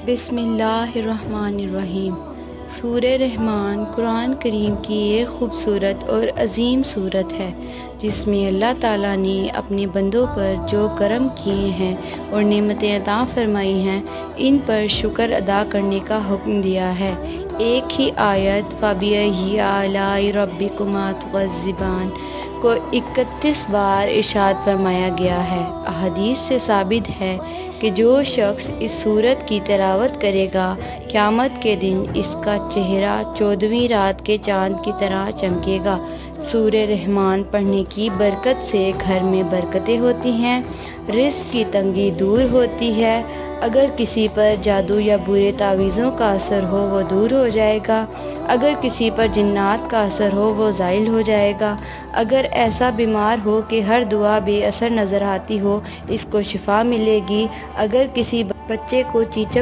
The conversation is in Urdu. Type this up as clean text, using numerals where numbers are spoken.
بسم اللہ الرحمن الرحیم۔ سورہ رحمان قرآن کریم کی ایک خوبصورت اور عظیم سورت ہے جس میں اللہ تعالیٰ نے اپنے بندوں پر جو کرم کیے ہیں اور نعمتیں عطا فرمائی ہیں ان پر شکر ادا کرنے کا حکم دیا ہے۔ ایک ہی آیت فَبِأَيِّ آلَاءِ رَبِّكُمَا تُكَذِّبَانِ کو 31 بار ارشاد فرمایا گیا ہے۔ احادیث سے ثابت ہے کہ جو شخص اس سورت کی تلاوت کرے گا قیامت کے دن اس کا چہرہ 14ویں رات کے چاند کی طرح چمکے گا۔ سورہ رحمان پڑھنے کی برکت سے گھر میں برکتیں ہوتی ہیں، رزق کی تنگی دور ہوتی ہے، اگر کسی پر جادو یا برے تعویذوں کا اثر ہو وہ دور ہو جائے گا، اگر کسی پر جنات کا اثر ہو وہ زائل ہو جائے گا، اگر ایسا بیمار ہو کہ ہر دعا بے اثر نظر آتی ہو اس کو شفا ملے گی، اگر کسی بچے کو چیچک